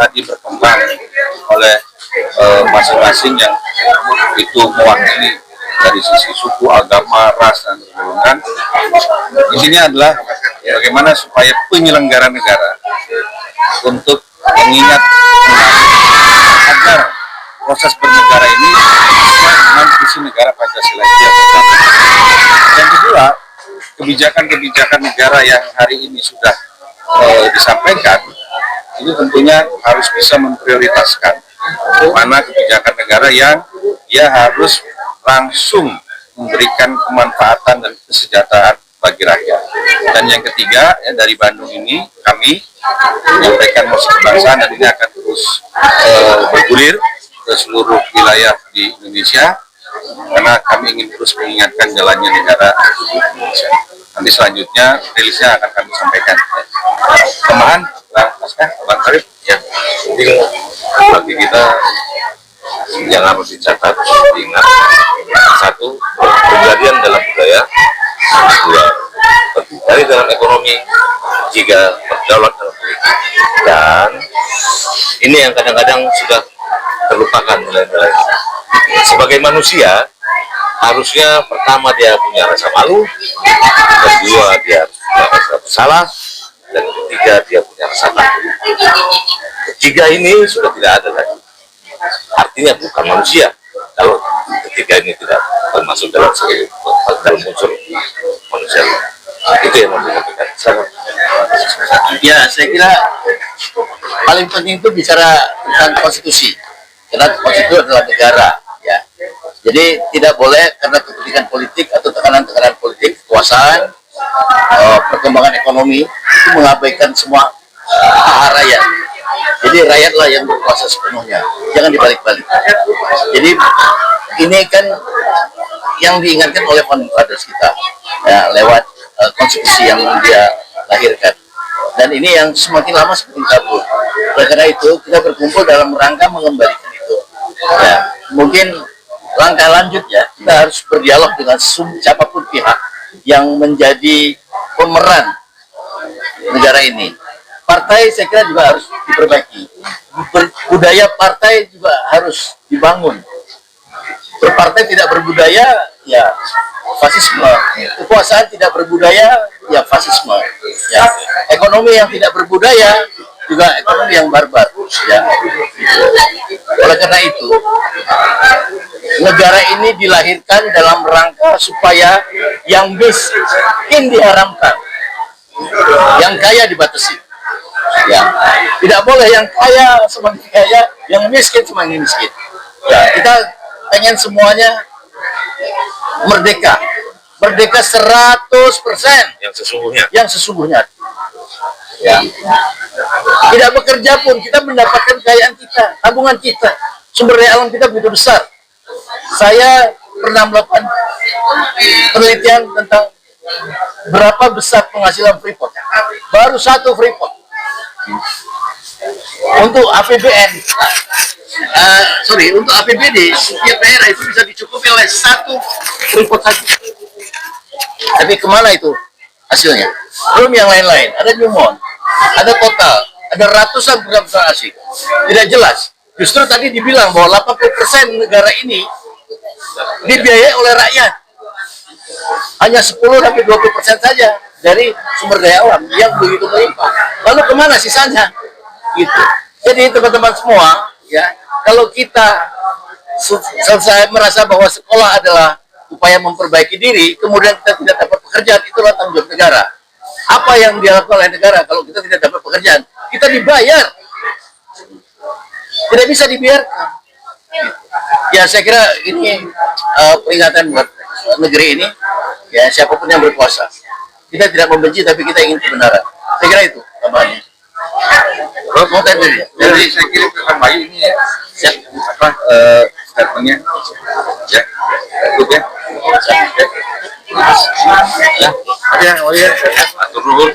tadi berkembang oleh masing-masing yang itu mewakili dari sisi suku, agama, ras, dan golongan. Di sini adalah bagaimana supaya penyelenggara negara untuk mengingat agar proses bernegara ini sesuai dengan visi negara Pancasila itu. Yang kedua, kebijakan-kebijakan negara yang hari ini sudah disampaikan, ini tentunya harus bisa memprioritaskan mana kebijakan negara yang dia harus langsung memberikan kemanfaatan dan kesejahteraan bagi rakyat. Dan yang ketiga, ya, dari Bandung ini kami menyampaikan mosi kebangsaan dan ini akan terus bergulir ke seluruh wilayah di Indonesia karena kami ingin terus mengingatkan jalannya negara Indonesia. Nanti selanjutnya rilisnya akan kami sampaikan. Tambahan, Bang Karib, ya, bagi kita yang harus dicatat, diingat, satu, kejadian dalam budaya, dua, dari dalam ekonomi, tiga, berdaulat dalam politik, dan ini yang kadang-kadang sudah terlupakan nilai-nilai. Sebagai manusia, harusnya pertama dia punya rasa malu, kedua dia punya rasa bersalah, dan ketiga dia punya rasa takut. Ketiga ini sudah tidak ada lagi. Artinya bukan manusia kalau ketiga ini tidak termasuk dalam unsur manusia. Itu yang mau disampaikan. Ya, saya kira paling penting itu bicara tentang konstitusi. Karena konstitusi adalah negara, ya. Jadi tidak boleh karena kepentingan politik atau tekanan-tekanan politik, kekuasaan, perkembangan ekonomi itu mengabaikan semua hak rakyat. Jadi rakyatlah yang berkuasa sepenuhnya, jangan dibalik-balik. Jadi ini kan yang diingatkan oleh founding fathers kita, ya, lewat konstitusi yang dia lahirkan. Dan ini yang semakin lama semakin kabur. Oleh karena itu kita berkumpul dalam rangka mengembalikan itu. Ya, mungkin langkah lanjutnya kita harus berdialog dengan siapapun pihak yang menjadi pemeran negara ini. Partai saya kira juga harus diperbaiki. Budaya partai juga harus dibangun. Berpartai tidak berbudaya, ya fasisme. Kekuasaan tidak berbudaya, ya fasisme. Ya. Ekonomi yang tidak berbudaya juga ekonomi yang barbar. Ya. Oleh karena itu, negara ini dilahirkan dalam rangka supaya yang miskin diharamkan, yang kaya dibatasi. Ya, tidak boleh yang kaya semakin kaya, yang miskin semakin miskin. Ya, kita pengen semuanya merdeka, merdeka 100%. Yang sesungguhnya. Ya, tidak bekerja pun kita mendapatkan kekayaan kita, tabungan kita, sumber daya alam kita begitu besar. Saya pernah melakukan penelitian tentang berapa besar penghasilan Freeport. Baru satu Freeport. Untuk APBN, untuk APBD setiap daerah itu bisa dicukupi oleh satu Freeport saja. Tapi kemana itu hasilnya? Belum yang lain-lain. Ada Newmont, ada Total, ada ratusan perusahaan asing. Tidak jelas. Justru tadi dibilang bahwa 80% negara ini dibiayai oleh rakyat. Hanya 10-20% saja dari sumber daya alam yang begitu melimpah. Lalu kemana sisanya? Gitu. Jadi teman-teman semua, ya, kalau kita selesai merasa bahwa sekolah adalah upaya memperbaiki diri, kemudian kita tidak dapat pekerjaan, itulah tanggung jawab negara. Apa yang dilakukan oleh negara kalau kita tidak dapat pekerjaan? Kita dibayar. Tidak bisa dibiarkan. Ya, saya kira ini peringatan buat negeri ini, ya, siapapun yang berkuasa. Kita tidak membenci, tapi kita ingin kebenaran. Saya kira itu tambahannya. Jadi saya kirim ke Kang Bayu ini ya, statementnya, ya, cukup ya. Ya, atur dulu.